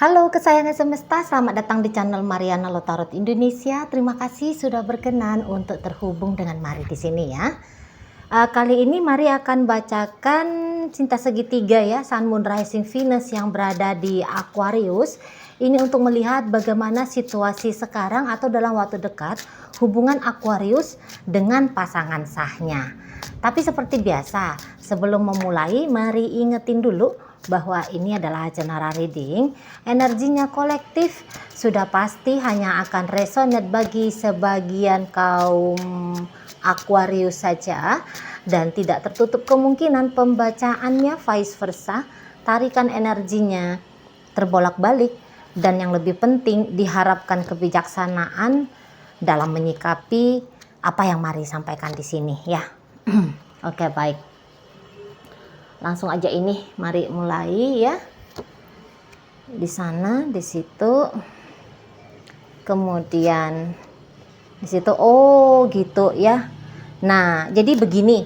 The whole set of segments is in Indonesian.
Halo kesayangan semesta, selamat datang di channel Mariana Lotarot Indonesia. Terima kasih sudah berkenan untuk terhubung dengan Mari di sini ya. Kali ini Mari akan bacakan cinta segitiga ya, Sun, Moon, Rising, Venus yang berada di Aquarius. Ini untuk melihat bagaimana situasi sekarang atau dalam waktu dekat hubungan Aquarius dengan pasangan sahnya. Tapi seperti biasa, sebelum memulai mari ingetin dulu bahwa ini adalah general reading. Energinya kolektif, sudah pasti hanya akan resonate bagi sebagian kaum Aquarius saja dan tidak tertutup kemungkinan pembacaannya vice versa. Tarikan energinya terbolak-balik dan yang lebih penting diharapkan kebijaksanaan dalam menyikapi apa yang Mari sampaikan di sini ya. Oke, baik. Langsung aja ini, mari mulai ya. Di sana, di situ. Kemudian di situ. Oh, gitu ya. Nah, jadi begini.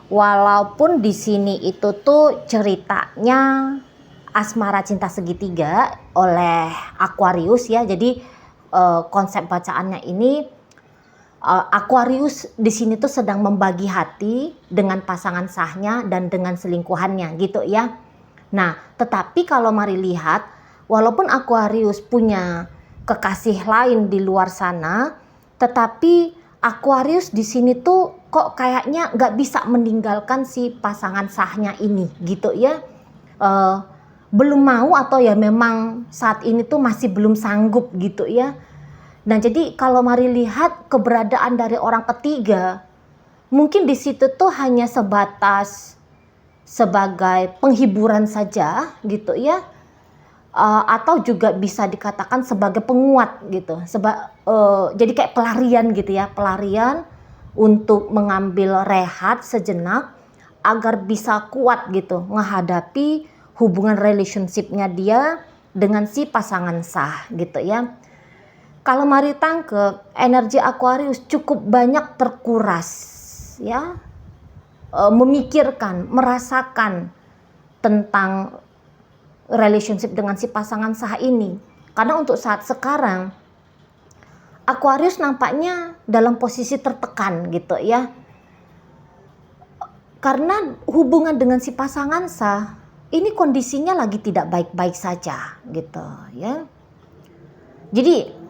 Walaupun di sini itu tuh ceritanya asmara cinta segitiga oleh Aquarius ya. Jadi konsep bacaannya ini Aquarius di sini tuh sedang membagi hati dengan pasangan sahnya dan dengan selingkuhannya gitu ya. Nah, tetapi kalau Mari lihat, walaupun Aquarius punya kekasih lain di luar sana, tetapi Aquarius di sini tuh kok kayaknya nggak bisa meninggalkan si pasangan sahnya ini gitu ya. Belum mau atau ya memang saat ini tuh masih belum sanggup gitu ya. Nah, jadi kalau Mari lihat keberadaan dari orang ketiga, mungkin di situ tuh hanya sebatas sebagai penghiburan saja gitu ya, atau juga bisa dikatakan sebagai penguat gitu, jadi kayak pelarian gitu ya, pelarian untuk mengambil rehat sejenak agar bisa kuat gitu menghadapi hubungan relationship-nya dia dengan si pasangan sah gitu ya. Kalau Mari tangkep, energi Aquarius cukup banyak terkuras ya, memikirkan, merasakan tentang relationship dengan si pasangan sah ini. Karena untuk saat sekarang Aquarius nampaknya dalam posisi tertekan gitu ya. Karena hubungan dengan si pasangan sah ini kondisinya lagi tidak baik-baik saja gitu ya. Jadi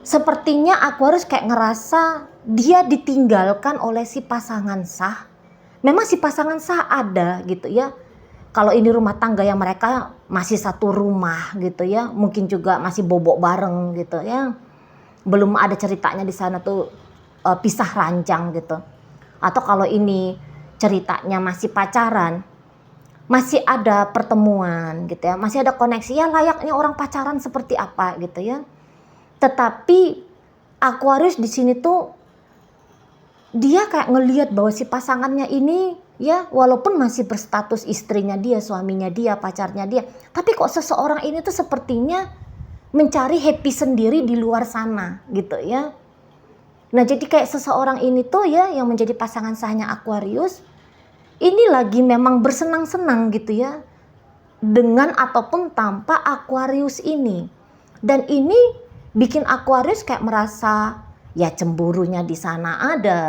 sepertinya Aquarius kayak ngerasa dia ditinggalkan oleh si pasangan sah. Memang si pasangan sah ada gitu ya. Kalau ini rumah tangga yang mereka masih satu rumah gitu ya. Mungkin juga masih bobok bareng gitu ya. Belum ada ceritanya di sana tuh pisah ranjang gitu. Atau kalau ini ceritanya masih pacaran, masih ada pertemuan gitu ya. Masih ada koneksi ya, layaknya orang pacaran seperti apa gitu ya. Tetapi Aquarius di sini tuh dia kayak ngelihat bahwa si pasangannya ini ya walaupun masih berstatus istrinya dia, suaminya dia, pacarnya dia, tapi kok seseorang ini tuh sepertinya mencari happy sendiri di luar sana gitu ya. Nah, jadi kayak seseorang ini tuh ya yang menjadi pasangan sahnya Aquarius ini lagi memang bersenang-senang gitu ya dengan ataupun tanpa Aquarius ini. Dan ini bikin Aquarius kayak merasa ya cemburunya di sana ada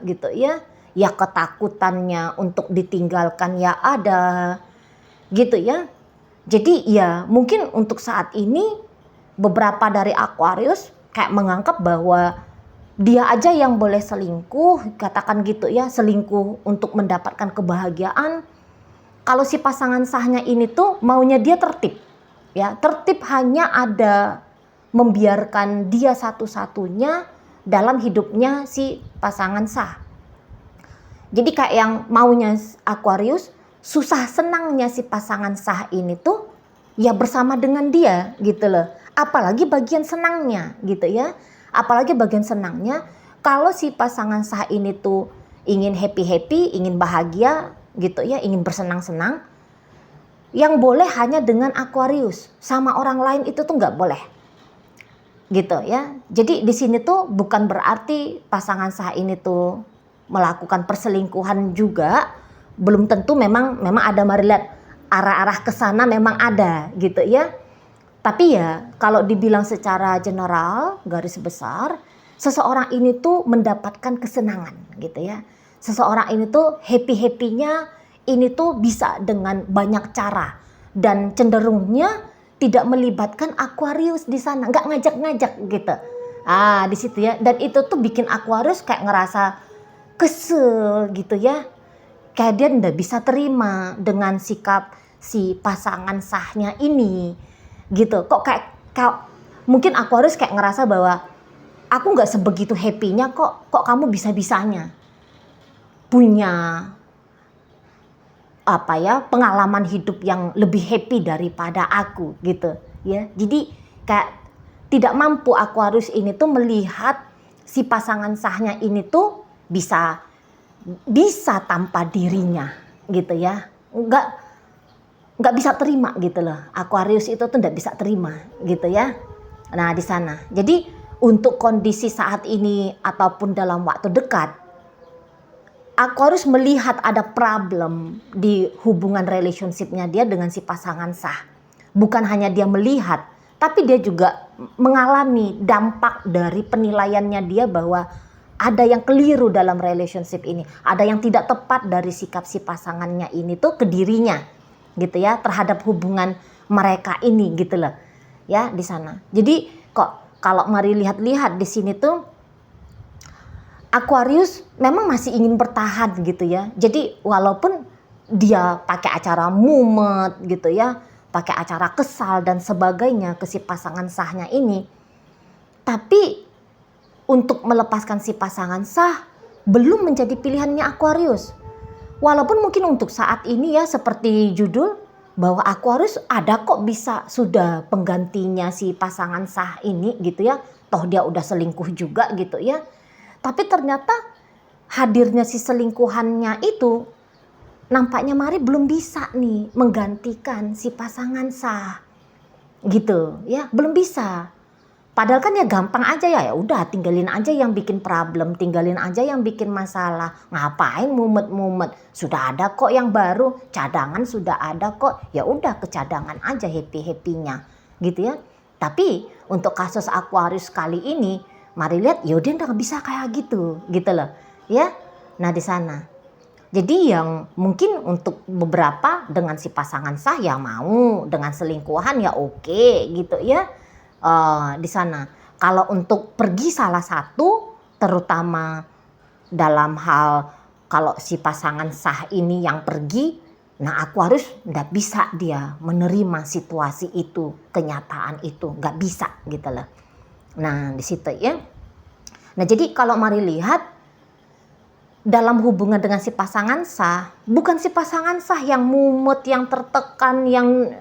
gitu ya. Ya ketakutannya untuk ditinggalkan ya ada gitu ya. Jadi ya mungkin untuk saat ini beberapa dari Aquarius kayak menganggap bahwa dia aja yang boleh selingkuh, katakan gitu ya, selingkuh untuk mendapatkan kebahagiaan. Kalau si pasangan sahnya ini tuh maunya dia tertib. Ya, tertib hanya ada membiarkan dia satu-satunya dalam hidupnya si pasangan sah. Jadi kayak yang maunya Aquarius, susah senangnya si pasangan sah ini tuh ya bersama dengan dia gitu loh. Apalagi bagian senangnya gitu ya. Apalagi bagian senangnya kalau si pasangan sah ini tuh ingin happy-happy, ingin bahagia gitu ya, ingin bersenang-senang. Yang boleh hanya dengan Aquarius, sama orang lain itu tuh nggak boleh. Gitu ya. Jadi di sini tuh bukan berarti pasangan sah ini tuh melakukan perselingkuhan juga, belum tentu memang ada Mari lihat arah-arah ke sana memang ada gitu ya. Tapi ya kalau dibilang secara general, garis besar, seseorang ini tuh mendapatkan kesenangan gitu ya. Seseorang ini tuh happy-happynya ini tuh bisa dengan banyak cara. Dan cenderungnya tidak melibatkan Aquarius di sana, nggak ngajak-ngajak gitu. Di situ ya. Dan itu tuh bikin Aquarius kayak ngerasa kesel gitu ya. Kayak dia nggak bisa terima dengan sikap si pasangan sahnya ini gitu. Kok kayak mungkin Aquarius kayak ngerasa bahwa aku nggak sebegitu happy-nya kok kamu bisa-bisanya punya pengalaman hidup yang lebih happy daripada aku gitu ya. Jadi kayak tidak mampu Aquarius ini tuh melihat si pasangan sahnya ini tuh bisa tanpa dirinya gitu ya. Nggak bisa terima gitu loh. Aquarius itu tuh nggak bisa terima gitu ya. Nah di sana. Jadi untuk kondisi saat ini ataupun dalam waktu dekat, Aquarius melihat ada problem di hubungan relationship-nya dia dengan si pasangan sah. Bukan hanya dia melihat, tapi dia juga mengalami dampak dari penilaiannya dia bahwa ada yang keliru dalam relationship ini. Ada yang tidak tepat dari sikap si pasangannya ini tuh ke dirinya gitu ya, terhadap hubungan mereka ini gitu loh. Ya, di sana. Jadi kok kalau mari lihat-lihat di sini tuh Aquarius memang masih ingin bertahan gitu ya. Jadi walaupun dia pakai acara mumet gitu ya, pakai acara kesal dan sebagainya ke si pasangan sahnya ini, tapi untuk melepaskan si pasangan sah belum menjadi pilihannya Aquarius. Walaupun mungkin untuk saat ini ya seperti judul bahwa Aquarius ada kok bisa sudah penggantinya si pasangan sah ini gitu ya. Toh dia udah selingkuh juga gitu ya. Tapi ternyata hadirnya si selingkuhannya itu nampaknya mari belum bisa nih menggantikan si pasangan sah gitu ya, belum bisa. Padahal kan ya gampang aja ya udah tinggalin aja yang bikin problem, tinggalin aja yang bikin masalah. Ngapain mumet-mumet? Sudah ada kok yang baru, cadangan sudah ada kok. Ya udah ke cadangan aja happy-happynya gitu ya. Tapi untuk kasus Aquarius kali ini, mari lihat, yaudah nggak bisa kayak gitu loh, ya. Nah di sana. Jadi yang mungkin untuk beberapa dengan si pasangan sah ya mau, dengan selingkuhan ya oke, gitu ya. Di sana. Kalau untuk pergi salah satu, terutama dalam hal kalau si pasangan sah ini yang pergi, nah Aquarius nggak bisa dia menerima situasi itu, kenyataan itu, nggak bisa gitu loh. Nah di situ ya. Nah jadi kalau mari lihat dalam hubungan dengan si pasangan sah, bukan si pasangan sah yang mumet, yang tertekan,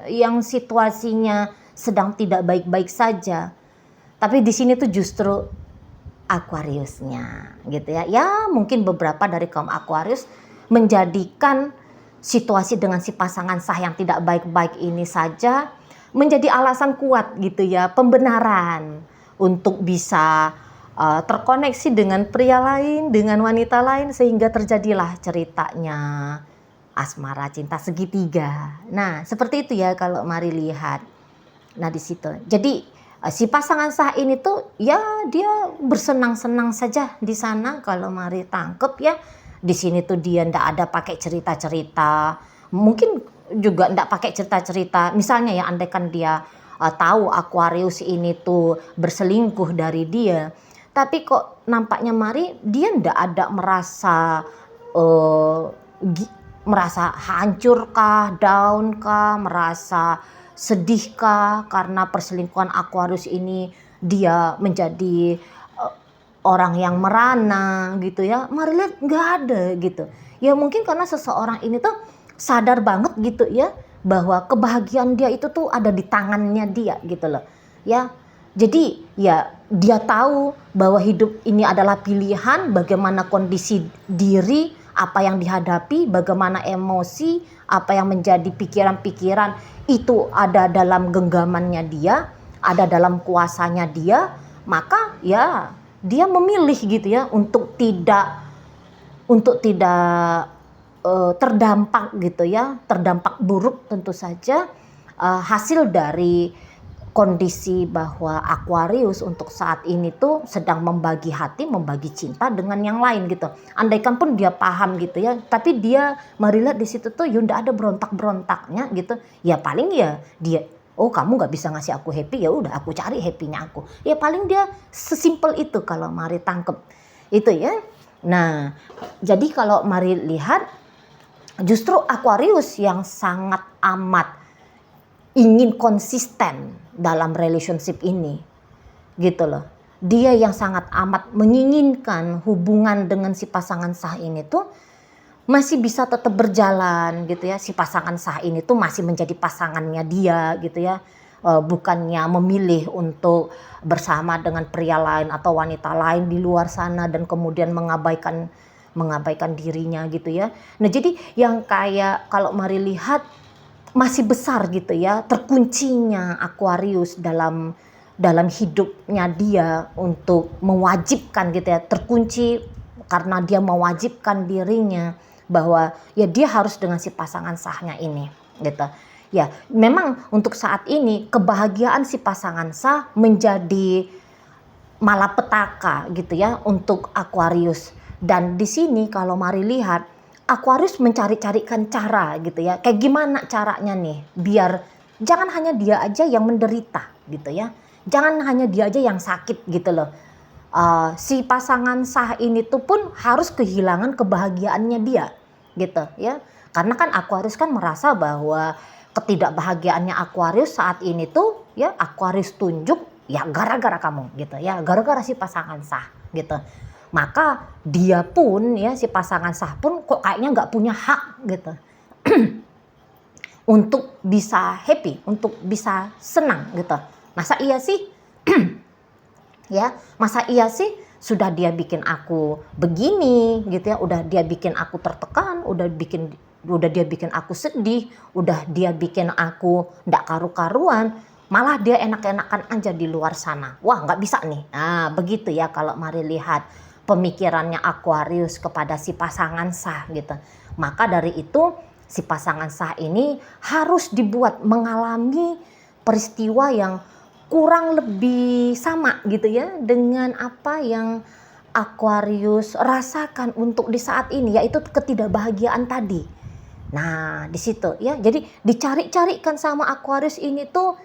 yang situasinya sedang tidak baik-baik saja. Tapi di sini tuh justru Aquariusnya gitu ya. Ya mungkin beberapa dari kaum Aquarius menjadikan situasi dengan si pasangan sah yang tidak baik-baik ini saja menjadi alasan kuat gitu ya, pembenaran untuk bisa terkoneksi dengan pria lain, dengan wanita lain, sehingga terjadilah ceritanya asmara cinta segitiga. Nah seperti itu ya kalau mari lihat. Nah di situ. Jadi si pasangan sah ini tuh ya dia bersenang-senang saja di sana kalau mari tangkep ya. Di sini tuh dia ndak ada pakai cerita-cerita. Mungkin juga ndak pakai cerita-cerita. Misalnya ya andaikan dia tahu Aquarius ini tuh berselingkuh dari dia. Tapi kok nampaknya mari dia ndak ada merasa hancur kah, down kah, merasa sedih kah karena perselingkuhan Aquarius ini dia menjadi orang yang merana gitu ya. Mari lihat nggak ada gitu. Ya mungkin karena seseorang ini tuh sadar banget gitu ya bahwa kebahagiaan dia itu tuh ada di tangannya dia gitu loh. Ya. Jadi ya dia tahu bahwa hidup ini adalah pilihan, bagaimana kondisi diri, apa yang dihadapi, bagaimana emosi, apa yang menjadi pikiran-pikiran itu ada dalam genggamannya dia, ada dalam kuasanya dia, maka ya dia memilih gitu ya untuk tidak terdampak gitu ya, terdampak buruk tentu saja hasil dari kondisi bahwa Aquarius untuk saat ini tuh sedang membagi hati, membagi cinta dengan yang lain gitu. Andaikan pun dia paham gitu ya, tapi dia melihat di situ tuh Yunda ada berontak-berontaknya gitu. Ya paling ya dia, oh kamu nggak bisa ngasih aku happy, ya udah aku cari happynya aku. Ya paling dia sesimpel itu kalau mari tangkep itu ya. Nah, jadi kalau mari lihat justru Aquarius yang sangat amat ingin konsisten dalam relationship ini gitu loh. Dia yang sangat amat menginginkan hubungan dengan si pasangan sah ini tuh masih bisa tetap berjalan gitu ya. Si pasangan sah ini tuh masih menjadi pasangannya dia gitu ya. Bukannya memilih untuk bersama dengan pria lain atau wanita lain di luar sana dan kemudian mengabaikan dirinya gitu ya. Nah jadi yang kayak kalau mari lihat masih besar gitu ya terkuncinya Aquarius dalam hidupnya dia untuk mewajibkan gitu ya, terkunci karena dia mewajibkan dirinya bahwa ya dia harus dengan si pasangan sahnya ini gitu ya. Memang untuk saat ini kebahagiaan si pasangan sah menjadi malapetaka gitu ya untuk Aquarius. Dan di sini kalau mari lihat Aquarius mencari-carikan cara gitu ya. Kayak gimana caranya nih biar jangan hanya dia aja yang menderita gitu ya. Jangan hanya dia aja yang sakit gitu loh. Si pasangan sah ini tuh pun harus kehilangan kebahagiaannya dia gitu ya. Karena kan Aquarius kan merasa bahwa ketidakbahagiaannya Aquarius saat ini tuh ya Aquarius tunjuk ya gara-gara kamu gitu ya. Gara-gara si pasangan sah gitu. Maka dia pun ya si pasangan sah pun kok kayaknya nggak punya hak gitu untuk bisa happy, untuk bisa senang gitu. Masa iya sih? Ya, masa iya sih sudah dia bikin aku begini gitu ya, udah dia bikin aku tertekan, udah dia bikin aku sedih, udah dia bikin aku nggak karu-karuan, malah dia enak-enakan aja di luar sana. Wah nggak bisa nih. Nah begitu ya kalau mari lihat pemikirannya Aquarius kepada si pasangan sah gitu. Maka dari itu si pasangan sah ini harus dibuat mengalami peristiwa yang kurang lebih sama gitu ya dengan apa yang Aquarius rasakan untuk di saat ini, yaitu ketidakbahagiaan tadi. Nah di situ ya, jadi dicari-carikan sama Aquarius ini tuh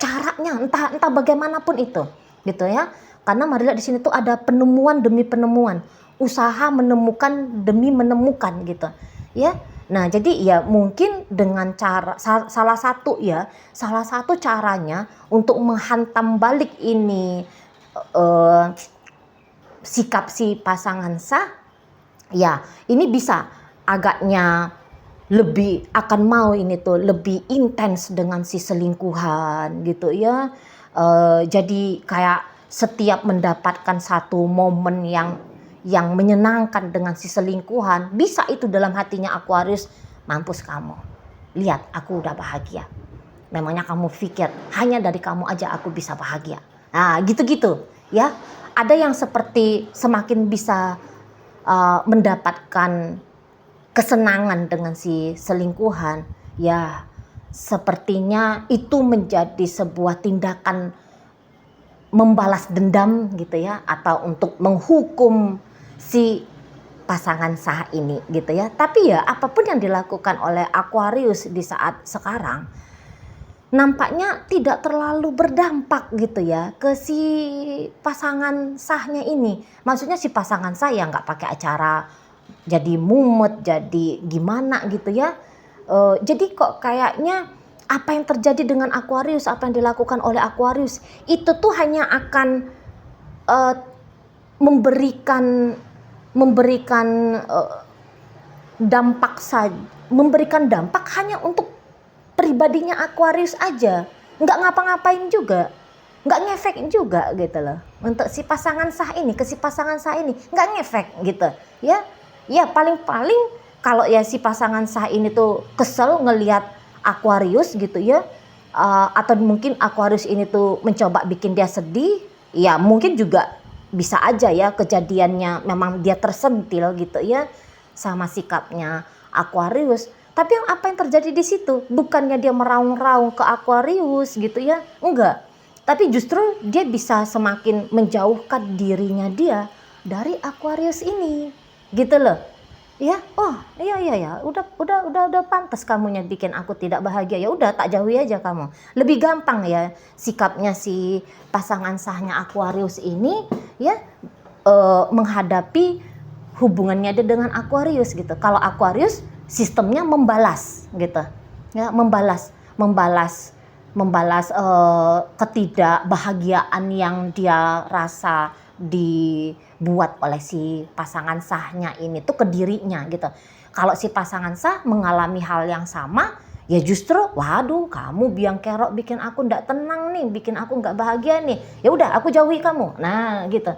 caranya entah bagaimanapun itu gitu ya. Karena mari lihat di sini tuh ada penemuan demi penemuan, usaha menemukan demi menemukan gitu ya. Nah jadi ya mungkin dengan cara salah satu caranya untuk menghantam balik ini sikap si pasangan sah ya, ini bisa agaknya lebih akan mau ini tuh lebih intens dengan si selingkuhan gitu ya. Jadi kayak setiap mendapatkan satu momen yang menyenangkan dengan si selingkuhan, bisa itu dalam hatinya Aquarius, mampus kamu, lihat aku udah bahagia, memangnya kamu pikir hanya dari kamu aja aku bisa bahagia. Nah gitu-gitu ya. Ada yang seperti semakin bisa mendapatkan kesenangan dengan si selingkuhan ya, sepertinya itu menjadi sebuah tindakan membalas dendam gitu ya, atau untuk menghukum si pasangan sah ini gitu ya. Tapi ya apapun yang dilakukan oleh Aquarius di saat sekarang nampaknya tidak terlalu berdampak gitu ya ke si pasangan sahnya ini. Maksudnya si pasangan sah ya nggak pakai acara jadi mumet, jadi gimana gitu ya. Jadi kok kayaknya apa yang terjadi dengan Aquarius, apa yang dilakukan oleh Aquarius itu tuh hanya akan memberikan dampak saja, memberikan dampak hanya untuk pribadinya Aquarius aja, nggak ngapa-ngapain juga, nggak ngefek juga gitu loh. Untuk si pasangan sah ini, ke si pasangan sah ini nggak ngefek gitu ya. Ya paling-paling kalau ya si pasangan sah ini tuh kesel ngelihat Aquarius gitu ya, atau mungkin Aquarius ini tuh mencoba bikin dia sedih, ya mungkin juga bisa aja ya kejadiannya memang dia tersentil gitu ya sama sikapnya Aquarius. Tapi apa yang terjadi di situ? Bukannya dia meraung-raung ke Aquarius gitu ya, enggak. Tapi justru dia bisa semakin menjauhkan dirinya dia dari Aquarius ini, gitu loh. Ya, oh iya, udah pantas kamunya bikin aku tidak bahagia. Ya udah, tak jauhi aja kamu. Lebih gampang ya sikapnya si pasangan sahnya Aquarius ini ya, menghadapi hubungannya dia dengan Aquarius gitu. Kalau Aquarius sistemnya membalas gitu, ya membalas ketidakbahagiaan yang dia rasa dibuat oleh si pasangan sahnya ini tuh ke dirinya gitu. Kalau si pasangan sah mengalami hal yang sama, ya justru waduh kamu biang kerok bikin aku ndak tenang nih, bikin aku nggak bahagia nih. Ya udah aku jauhi kamu. Nah gitu.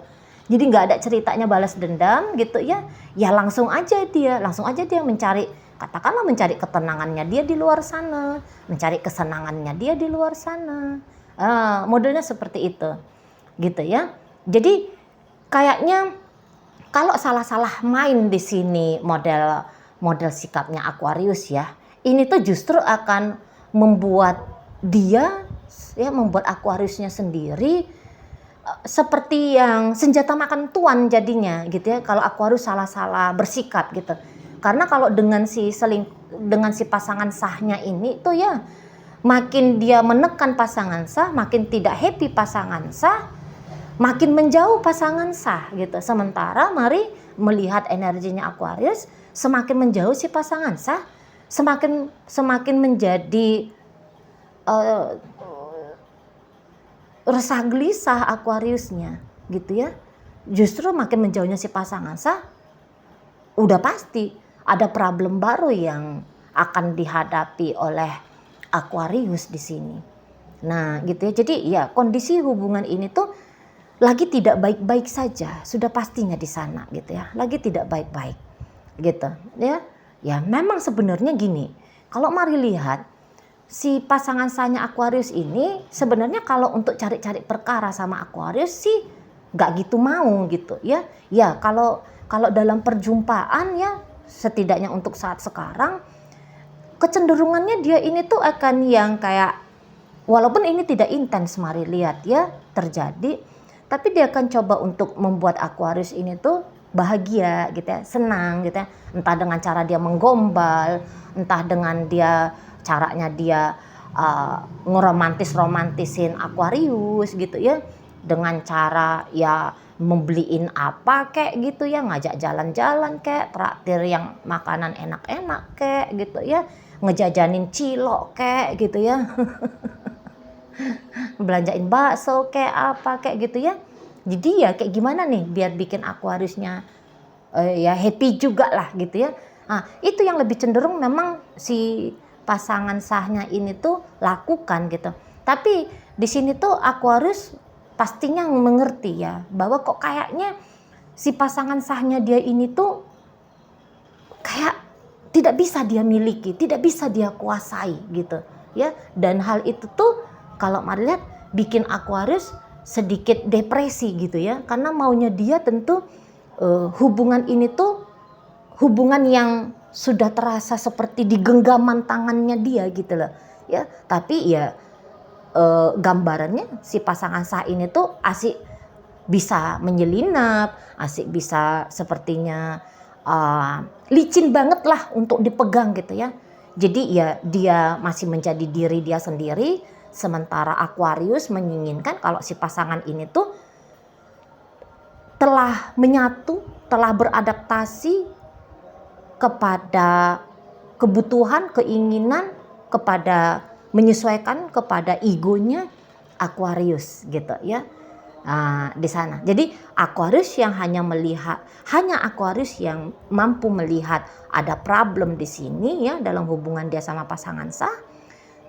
Jadi nggak ada ceritanya balas dendam gitu ya. Ya langsung aja dia mencari, katakanlah mencari ketenangannya dia di luar sana, mencari kesenangannya dia di luar sana. Modelnya seperti itu, gitu ya. Jadi kayaknya kalau salah-salah main di sini model sikapnya Aquarius ya, ini tuh justru akan membuat dia ya, membuat Aquariusnya sendiri seperti yang senjata makan tuan jadinya gitu ya, kalau Aquarius salah-salah bersikap gitu. Karena kalau dengan si pasangan sahnya ini tuh ya, makin dia menekan pasangan sah, makin tidak happy pasangan sah, makin menjauh pasangan sah gitu. Sementara mari melihat energinya Aquarius, semakin menjauh si pasangan sah, semakin menjadi resah gelisah Aquariusnya gitu ya. Justru makin menjauhnya si pasangan sah, udah pasti ada problem baru yang akan dihadapi oleh Aquarius di sini. Nah gitu ya. Jadi ya kondisi hubungan ini tuh lagi tidak baik-baik saja, sudah pastinya di sana gitu ya. Lagi tidak baik-baik gitu ya. Ya memang sebenarnya gini, kalau mari lihat si pasangan sahnya Aquarius ini sebenarnya kalau untuk cari-cari perkara sama Aquarius sih nggak gitu mau gitu ya. Ya kalau dalam perjumpaan ya, setidaknya untuk saat sekarang kecenderungannya dia ini tuh akan yang kayak, walaupun ini tidak intens mari lihat ya terjadi, tapi dia akan coba untuk membuat Aquarius ini tuh bahagia gitu ya, senang gitu ya. Entah dengan cara dia menggombal, entah dengan caranya dia ngeromantisin Aquarius gitu ya, dengan cara ya membeliin apa kayak gitu ya, ngajak jalan-jalan kayak, traktir yang makanan enak-enak kayak gitu ya, ngejajanin cilok kayak gitu ya belanjain bakso kayak apa kayak gitu ya. Jadi ya kayak gimana nih biar bikin Aquariusnya ya happy juga lah gitu ya. Nah itu yang lebih cenderung memang si pasangan sahnya ini tuh lakukan gitu. Tapi di sini tuh Aquarius pastinya mengerti ya, bahwa kok kayaknya si pasangan sahnya dia ini tuh kayak tidak bisa dia miliki, tidak bisa dia kuasai gitu ya. Dan hal itu tuh kalau mari lihat bikin Aquarius sedikit depresi gitu ya, karena maunya dia tentu hubungan ini tuh hubungan yang sudah terasa seperti di genggaman tangannya dia gitu loh ya. Tapi ya gambarannya si pasangan sah ini tuh asik bisa menyelinap, asik bisa sepertinya licin banget lah untuk dipegang gitu ya. Jadi ya dia masih menjadi diri dia sendiri, sementara Aquarius menginginkan kalau si pasangan ini tuh telah menyatu, telah beradaptasi kepada kebutuhan, keinginan, kepada menyesuaikan kepada egonya Aquarius gitu ya. Di sana. Jadi Aquarius yang hanya Aquarius yang mampu melihat ada problem di sini ya dalam hubungan dia sama pasangan sah.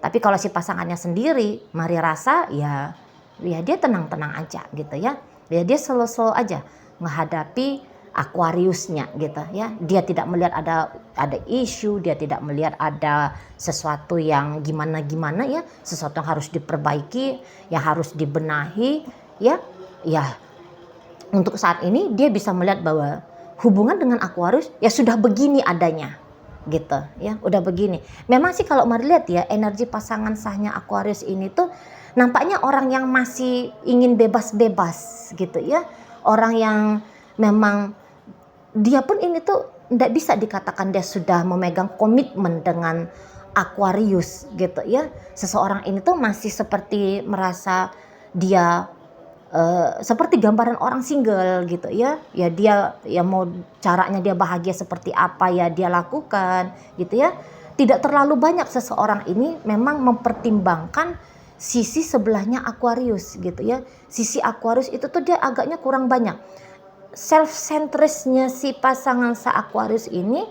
Tapi kalau si pasangannya sendiri mari rasa ya dia tenang-tenang aja gitu ya. Ya dia slow-slow aja menghadapi Aquariusnya gitu ya. Dia tidak melihat ada isu, dia tidak melihat ada sesuatu yang gimana ya, sesuatu yang harus diperbaiki, yang harus dibenahi ya. Ya untuk saat ini dia bisa melihat bahwa hubungan dengan Aquarius ya sudah begini adanya gitu ya. Udah begini. Memang sih kalau mari lihat ya, energi pasangan sahnya Aquarius ini tuh nampaknya orang yang masih ingin bebas-bebas gitu ya. Orang yang memang dia pun ini tuh tidak bisa dikatakan dia sudah memegang komitmen dengan Aquarius gitu ya. Seseorang ini tuh masih seperti merasa dia seperti gambaran orang single gitu ya. Ya dia ya mau caranya dia bahagia seperti apa ya dia lakukan gitu ya. Tidak terlalu banyak seseorang ini memang mempertimbangkan sisi sebelahnya Aquarius gitu ya. Sisi Aquarius itu tuh dia agaknya kurang banyak. Self-centerednya si pasangan sa Aquarius ini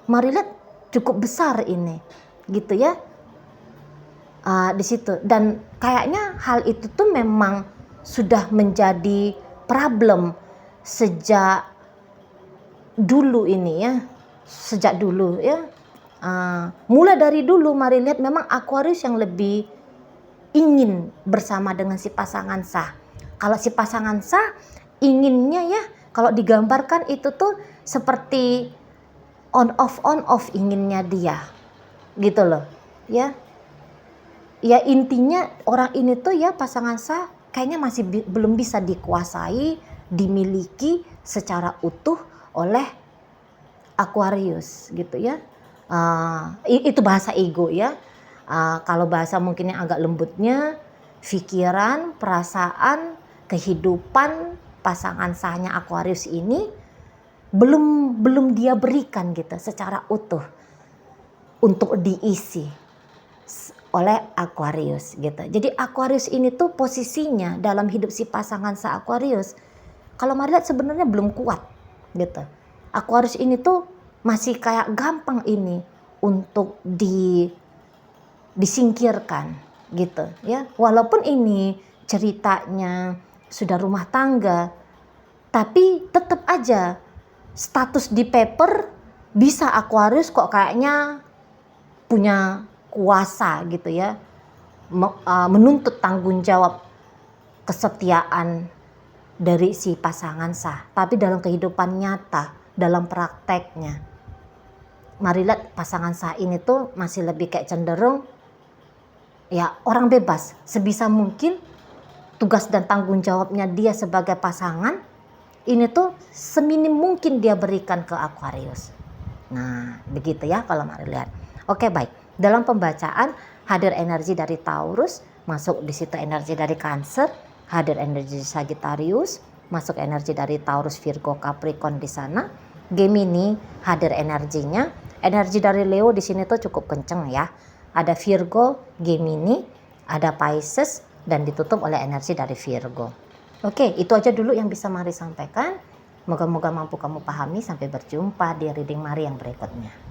mari lihat cukup besar ini gitu ya. Di situ, dan kayaknya hal itu tuh memang sudah menjadi problem sejak dulu ini ya, sejak dulu ya. Mulai dari dulu mari lihat memang Aquarius yang lebih ingin bersama dengan si pasangan sah. Kalau si pasangan sah inginnya ya, kalau digambarkan itu tuh seperti on off inginnya dia gitu loh ya. Ya intinya orang ini tuh ya pasangan sah kayaknya masih belum bisa dikuasai, dimiliki secara utuh oleh Aquarius gitu ya. Itu bahasa ego ya. Kalau bahasa mungkin yang agak lembutnya, pikiran, perasaan, kehidupan pasangan sahnya Aquarius ini belum dia berikan gitu secara utuh untuk diisi oleh Aquarius gitu. Jadi Aquarius ini tuh posisinya dalam hidup si pasangan sa Aquarius, kalau mari lihat sebenarnya belum kuat gitu. Aquarius ini tuh masih kayak gampang ini untuk disingkirkan gitu ya. Walaupun ini ceritanya sudah rumah tangga, tapi tetap aja status di paper bisa Aquarius kok kayaknya punya kuasa gitu ya, menuntut tanggung jawab kesetiaan dari si pasangan sah. Tapi dalam kehidupan nyata, dalam prakteknya, mari lihat pasangan sah ini tuh masih lebih kayak cenderung ya orang bebas. Sebisa mungkin tugas dan tanggung jawabnya dia sebagai pasangan ini tuh seminim mungkin dia berikan ke Aquarius. Nah begitu ya kalau mari lihat. Oke baik. Dalam pembacaan hadir energi dari Taurus, masuk di situ energi dari Cancer, hadir energi Sagittarius, masuk energi dari Taurus, Virgo, Capricorn di sana. Gemini hadir energinya, energi dari Leo di sini tuh cukup kenceng ya. Ada Virgo, Gemini, ada Pisces dan ditutup oleh energi dari Virgo. Oke, itu aja dulu yang bisa Mari sampaikan. Moga-moga mampu kamu pahami. Sampai berjumpa di reading Mari yang berikutnya.